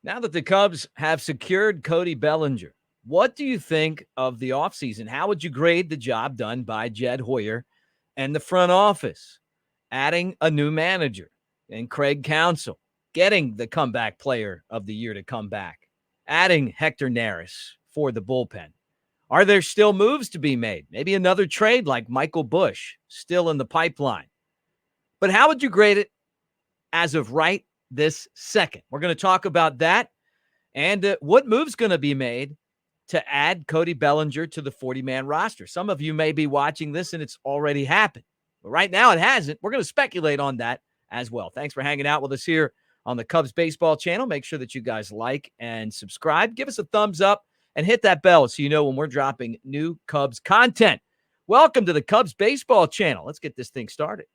Now that the Cubs have secured Cody Bellinger, what do you think of the offseason? How would you grade the job done by Jed Hoyer and the front office? Adding a new manager and Craig Counsell, getting the comeback player of the year to come back, adding Hector Neris for the bullpen. Are there still moves to be made? Maybe another trade like Michael Busch still in the pipeline. But how would you grade it as of right this second? We're going to talk about that and what move's going to be made to add Cody Bellinger to the 40-man roster. Some of you may be watching this and it's already happened. But right now it hasn't. We're going to speculate on that as well. Thanks for hanging out with us here on the Cubs Baseball channel. Make sure that you guys like and subscribe. Give us a thumbs up and hit that bell so you know when we're dropping new Cubs content. Welcome to the Cubs Baseball channel. Let's get this thing started.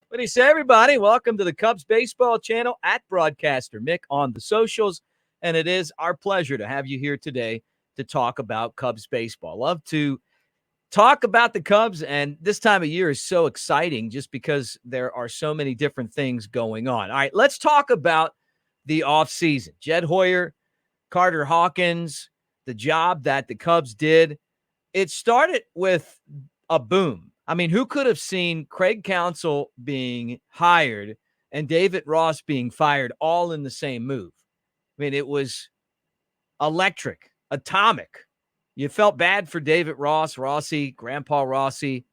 What do you say, everybody? Welcome to the Cubs Baseball channel at Broadcaster Mick on the socials. And it is our pleasure to have you here today to talk about Cubs baseball. Love to talk about the Cubs, and this time of year is so exciting just because there are so many different things going on. All right, let's talk about the offseason. Jed Hoyer, Carter Hawkins, the job that the Cubs did. It started with a boom. I mean, who could have seen Craig Counsell being hired and David Ross being fired all in the same move? I mean, it was electric, atomic. You felt bad for David Ross, Rossi, Grandpa Rossi.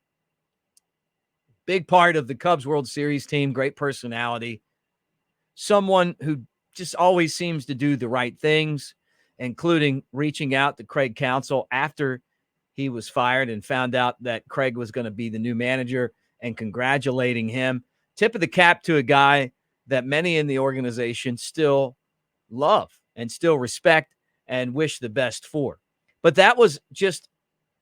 Big part of the Cubs World Series team, great personality. Someone who just always seems to do the right things, including reaching out to Craig Counsell after he was fired and found out that Craig was going to be the new manager and congratulating him. Tip of the cap to a guy that many in the organization still love and still respect and wish the best for. But that was just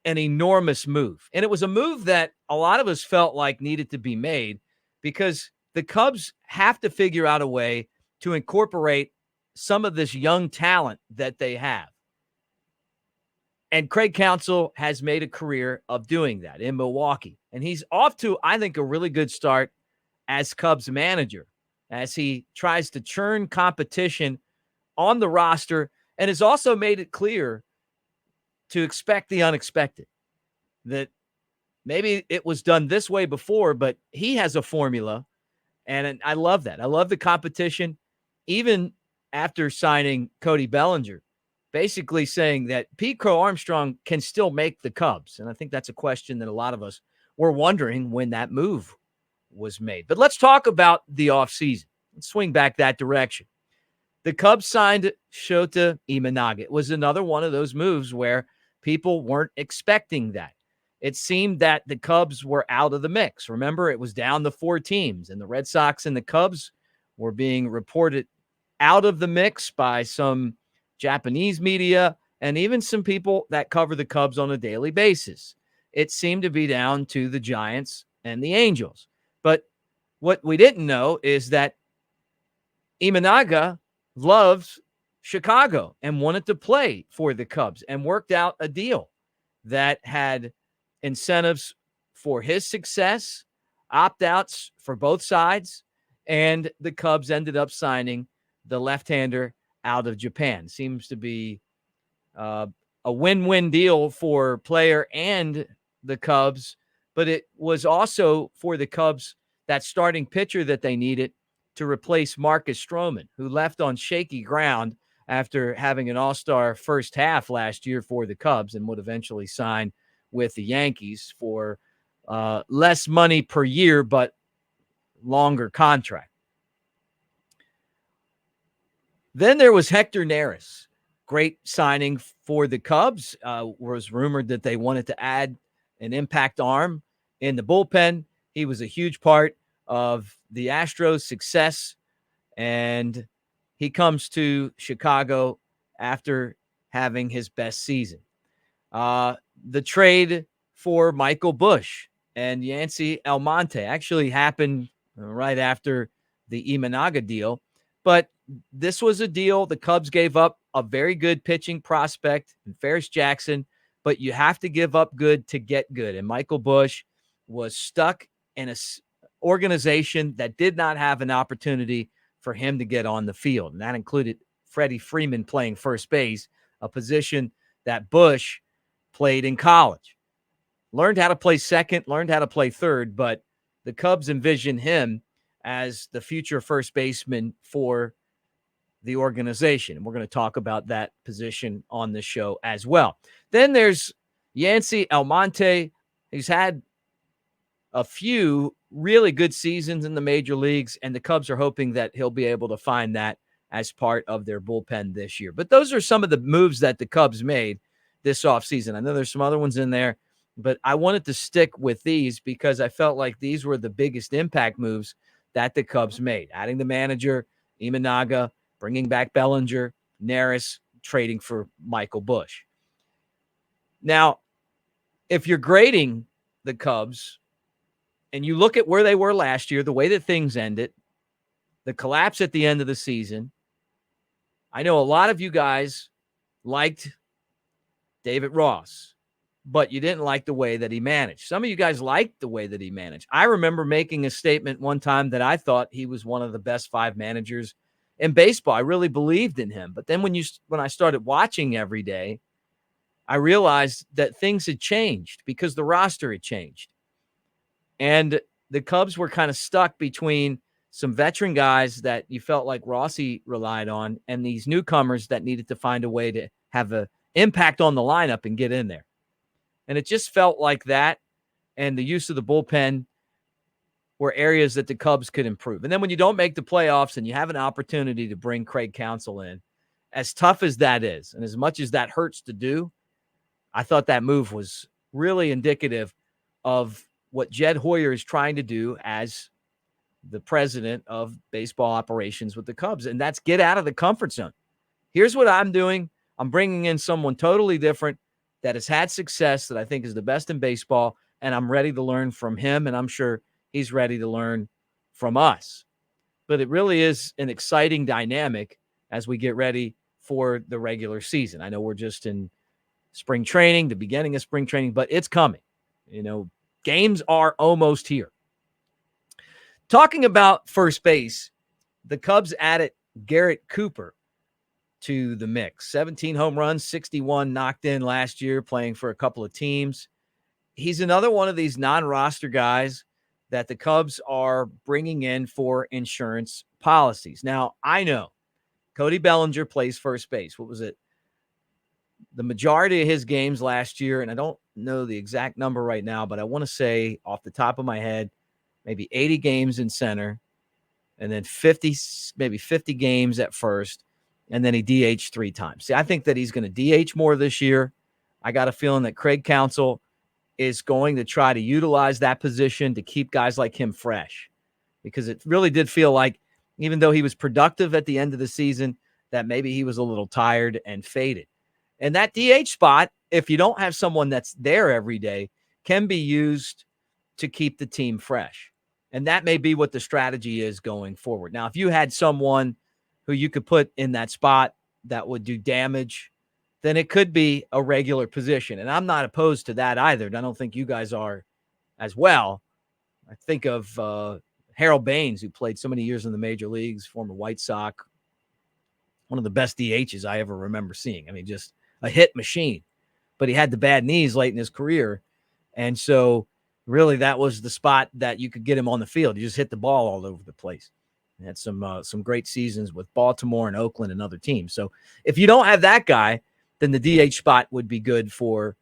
an enormous move. And it was a move that a lot of us felt like needed to be made because the Cubs have to figure out a way to incorporate some of this young talent that they have. And Craig Counsell has made a career of doing that in Milwaukee. And he's off to, I think, a really good start as Cubs manager as he tries to churn competition on the roster and has also made it clear to expect the unexpected. That maybe it was done this way before, but he has a formula. And I love that. I love the competition. Even after signing Cody Bellinger, basically saying that Pete Crow Armstrong can still make the Cubs. And I think that's a question that a lot of us were wondering when that move was made. But let's talk about the offseason. Let's swing back that direction. The Cubs signed Shöta Imanaga. It was another one of those moves where people weren't expecting that. It seemed that the Cubs were out of the mix. Remember, it was down to 4 teams, and the Red Sox and the Cubs were being reported out of the mix by some Japanese media, and even some people that cover the Cubs on a daily basis. It seemed to be down to the Giants and the Angels. But what we didn't know is that Imanaga loves Chicago and wanted to play for the Cubs and worked out a deal that had incentives for his success, opt-outs for both sides, and the Cubs ended up signing the left-hander out of Japan. Seems to be a win-win deal for player and the Cubs, but it was also for the Cubs that starting pitcher that they needed to replace Marcus Stroman, who left on shaky ground after having an all-star first half last year for the Cubs and would eventually sign with the Yankees for less money per year, but longer contract. Then there was Hector Neris. Great signing for the Cubs. Was rumored that they wanted to add an impact arm in the bullpen. He was a huge part of the Astros' success, and he comes to Chicago after having his best season. the trade for Michael Busch and Yancy Almonte actually happened right after the Imanaga deal. But this was a deal. The Cubs gave up a very good pitching prospect in Ferris Jackson, but you have to give up good to get good. And Michael Busch was stuck in an organization that did not have an opportunity for him to get on the field. And that included Freddie Freeman playing first base, a position that Busch played in college. Learned how to play second, learned how to play third, but the Cubs envision him as the future first baseman for the organization. And we're going to talk about that position on the show as well. Then there's Yancy Almonte. He's had a few really good seasons in the major leagues, and the Cubs are hoping that he'll be able to find that as part of their bullpen this year. But those are some of the moves that the Cubs made this offseason. I know there's some other ones in there, but I wanted to stick with these because I felt like these were the biggest impact moves that the Cubs made. Adding the manager, Imanaga, bringing back Bellinger, Neris, trading for Michael Busch. Now, if you're grading the Cubs and you look at where they were last year, the way that things ended, the collapse at the end of the season, I know a lot of you guys liked David Ross, but you didn't like the way that he managed. Some of you guys liked the way that he managed. I remember making a statement one time that I thought he was one of the best 5 managers in baseball. I really believed in him. But then when I started watching every day, I realized that things had changed because the roster had changed. And the Cubs were kind of stuck between some veteran guys that you felt like Rossi relied on and these newcomers that needed to find a way to have an impact on the lineup and get in there. And it just felt like that and the use of the bullpen were areas that the Cubs could improve. And then when you don't make the playoffs and you have an opportunity to bring Craig Counsell in, as tough as that is, and as much as that hurts to do, I thought that move was really indicative of what Jed Hoyer is trying to do as the president of baseball operations with the Cubs, and that's get out of the comfort zone. Here's what I'm doing. I'm bringing in someone totally different that has had success that I think is the best in baseball, and I'm ready to learn from him, and I'm sure he's ready to learn from us. But it really is an exciting dynamic as we get ready for the regular season. I know we're just in spring training, the beginning of spring training, but it's coming. Games are almost here. Talking about first base, the Cubs added Garrett Cooper to the mix. 17 home runs, 61 knocked in last year, playing for a couple of teams. He's another one of these non-roster guys that the Cubs are bringing in for insurance policies. Now, I know Cody Bellinger plays first base. What was it? The majority of his games last year, and I don't know the exact number right now, but I want to say off the top of my head, maybe 80 games in center, and then 50 games at first, and then he DH'd 3 times. See, I think that he's going to DH more this year. I got a feeling that Craig Counsell is going to try to utilize that position to keep guys like him fresh, because it really did feel like, even though he was productive at the end of the season, that maybe he was a little tired and faded. And that DH spot, if you don't have someone that's there every day, can be used to keep the team fresh. And that may be what the strategy is going forward. Now, if you had someone who you could put in that spot that would do damage, then it could be a regular position. And I'm not opposed to that either. I don't think you guys are as well. I think of Harold Baines, who played so many years in the major leagues, former White Sox, one of the best DHs I ever remember seeing. I mean, just a hit machine. But he had the bad knees late in his career. And so really that was the spot that you could get him on the field. You just hit the ball all over the place. He had some great seasons with Baltimore and Oakland and other teams. So if you don't have that guy, then the DH spot would be good for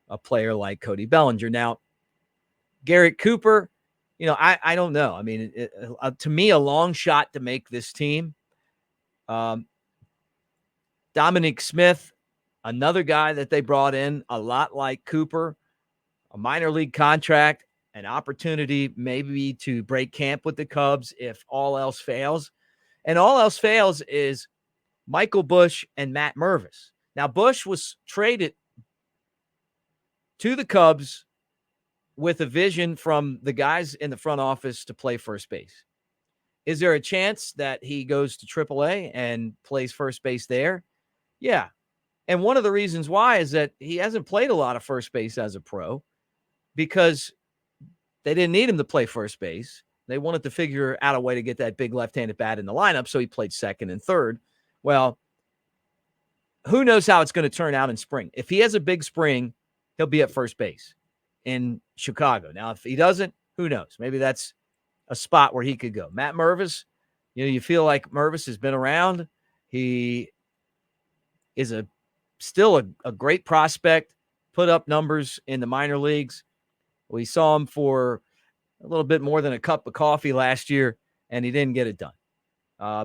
a player like Cody Bellinger. Now, Garrett Cooper, I don't know. I mean, to me, a long shot to make this team. Dominic Smith, another guy that they brought in, a lot like Cooper, a minor league contract, an opportunity maybe to break camp with the Cubs if all else fails. And all else fails is Michael Busch and Matt Mervis. Now, Busch was traded to the Cubs with a vision from the guys in the front office to play first base. Is there a chance that he goes to AAA and plays first base there? Yeah. And one of the reasons why is that he hasn't played a lot of first base as a pro because they didn't need him to play first base. They wanted to figure out a way to get that big left-handed bat in the lineup, so he played second and third. Well, who knows how it's going to turn out in spring. If he has a big spring, he'll be at first base in Chicago. Now, if he doesn't, who knows? Maybe that's a spot where he could go. Matt Mervis, you feel like Mervis has been around. He is still a great prospect, put up numbers in the minor leagues. We saw him for a little bit more than a cup of coffee last year, and he didn't get it done.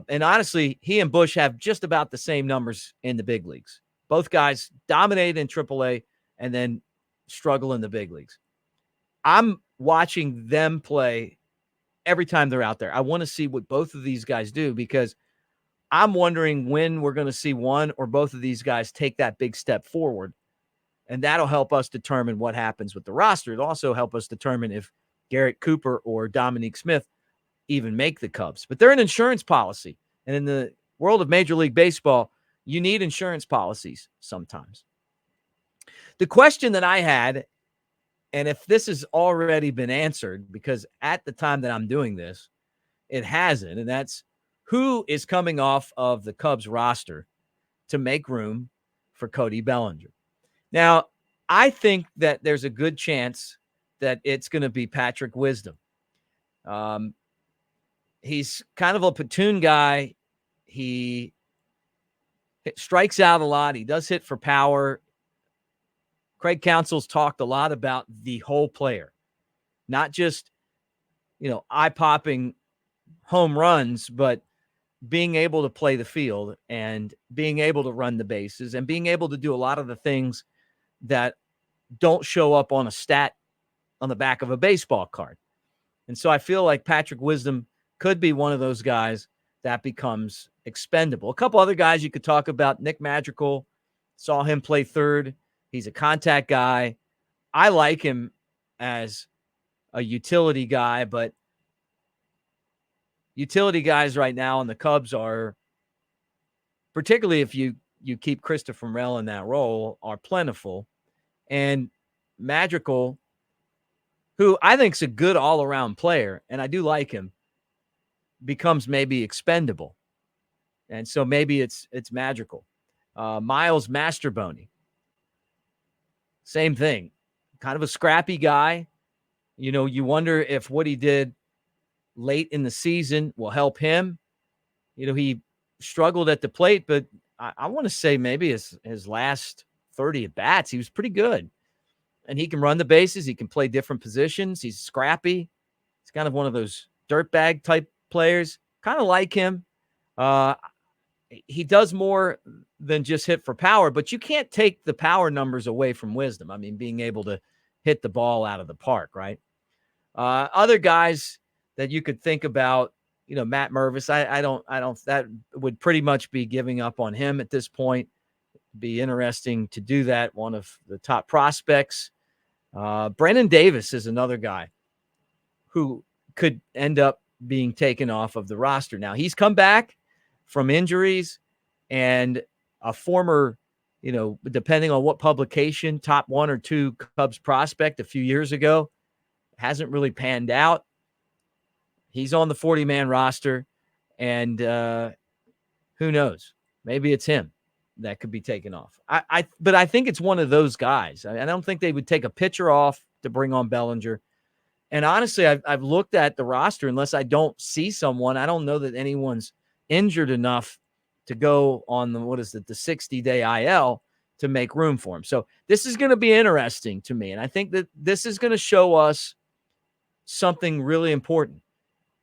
And honestly, he and Busch have just about the same numbers in the big leagues. Both guys dominate in AAA and then struggle in the big leagues. I'm watching them play every time they're out there. I want to see what both of these guys do because I'm wondering when we're going to see one or both of these guys take that big step forward. And that'll help us determine what happens with the roster. It'll also help us determine if Garrett Cooper or Dominique Smith even make the Cubs. But they're an insurance policy. And in the world of Major League Baseball, you need insurance policies sometimes. The question that I had, and if this has already been answered, because at the time that I'm doing this, it hasn't, and that's who is coming off of the Cubs roster to make room for Cody Bellinger. Now, I think that there's a good chance that it's going to be Patrick Wisdom. He's kind of a platoon guy. He strikes out a lot. He does hit for power. Craig Counsell's talked a lot about the whole player, not just, eye-popping home runs, but being able to play the field and being able to run the bases and being able to do a lot of the things that don't show up on a stat on the back of a baseball card. And so I feel like Patrick Wisdom could be one of those guys that becomes expendable. A couple other guys you could talk about. Nick Madrigal, saw him play third. He's a contact guy. I like him as a utility guy, but utility guys right now on the Cubs are, particularly if you keep Christopher Morel in that role, are plentiful. And Madrigal, who I think is a good all-around player, and I do like him, becomes maybe expendable. And so maybe it's Madrigal. Miles Masterboni, same thing. Kind of a scrappy guy. You wonder if what he did late in the season will help him. He struggled at the plate, but I want to say maybe his last 30 at-bats, he was pretty good. And he can run the bases. He can play different positions. He's scrappy. He's kind of one of those dirtbag type players. Kind of like him. He does more than just hit for power, but you can't take the power numbers away from Wisdom. I mean, being able to hit the ball out of the park, right? Other guys that you could think about, Matt Mervis, I don't, that would pretty much be giving up on him at this point. It'd be interesting to do that. One of the top prospects. Brennan Davis is another guy who could end up being taken off of the roster. Now, he's come back from injuries and a former, depending on what publication, top 1 or 2 Cubs prospect a few years ago. Hasn't really panned out. He's on the 40-man roster, and who knows? Maybe it's him that could be taken off. But I think it's one of those guys. I don't think they would take a pitcher off to bring on Bellinger. And honestly, I've looked at the roster. Unless I don't see someone, I don't know that anyone's injured enough to go on the 60-day IL to make room for him. So this is going to be interesting to me. And I think that this is going to show us something really important.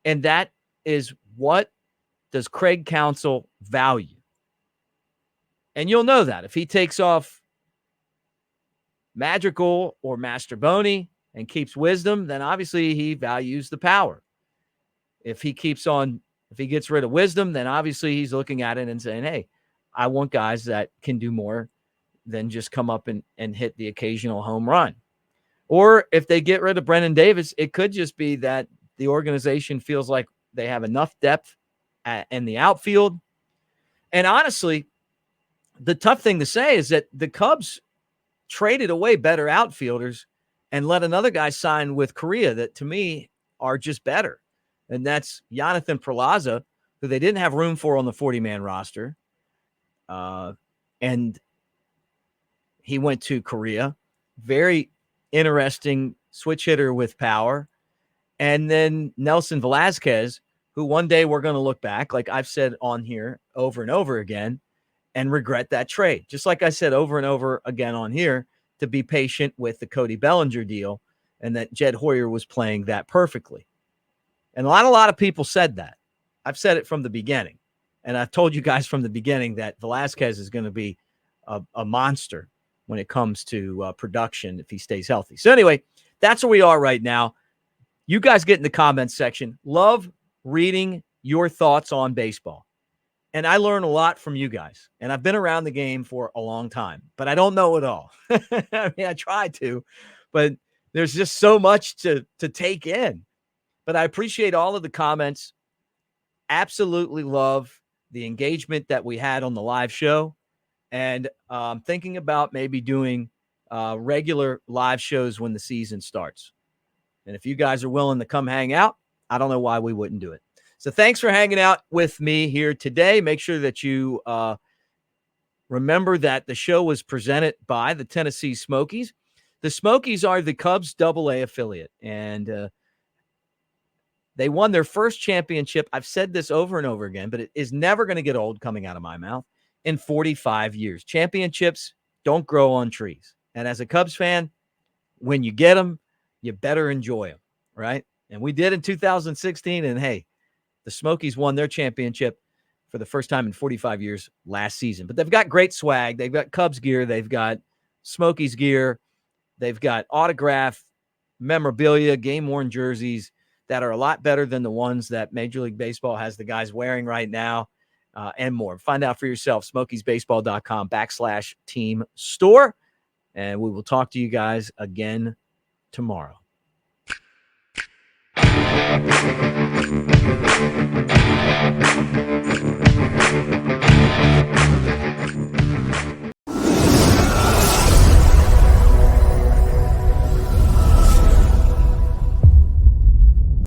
And that is, what does Craig Counsell value? And you'll know that if he takes off Madrigal or Masterboni and keeps Wisdom, then obviously he values the power. If he gets rid of Wisdom, then obviously he's looking at it and saying, hey, I want guys that can do more than just come up and hit the occasional home run. Or if they get rid of Brendan Davis, it could just be that the organization feels like they have enough depth in the outfield. And honestly, the tough thing to say is that the Cubs traded away better outfielders and let another guy sign with Korea that, to me, are just better. And that's Jonathan Perlaza, who they didn't have room for on the 40-man roster. And he went to Korea. Very interesting switch hitter with power. And then Nelson Velasquez, who one day we're going to look back, like I've said on here over and over again, and regret that trade. Just like I said over and over again on here, to be patient with the Cody Bellinger deal, and that Jed Hoyer was playing that perfectly. And a lot of people said that. I've said it from the beginning. And I've told you guys from the beginning that Velasquez is going to be a monster when it comes to production if he stays healthy. So anyway, that's where we are right now. You guys get in the comments section. Love reading your thoughts on baseball. And I learn a lot from you guys. And I've been around the game for a long time, but I don't know it all. I mean, I try to, but there's just so much to take in. But I appreciate all of the comments. Absolutely love the engagement that we had on the live show. And thinking about maybe doing regular live shows when the season starts. And if you guys are willing to come hang out, I don't know why we wouldn't do it. So thanks for hanging out with me here today. Make sure that you remember that the show was presented by the Tennessee Smokies. The Smokies are the Cubs AA affiliate, and they won their first championship. I've said this over and over again, but it is never going to get old coming out of my mouth. In 45 years. Championships don't grow on trees. And as a Cubs fan, when you get them, you better enjoy them, right? And we did in 2016, and hey, the Smokies won their championship for the first time in 45 years last season. But they've got great swag. They've got Cubs gear. They've got Smokies gear. They've got autograph memorabilia, game-worn jerseys that are a lot better than the ones that Major League Baseball has the guys wearing right now, and more. Find out for yourself, smokiesbaseball.com/team store. And we will talk to you guys again tomorrow.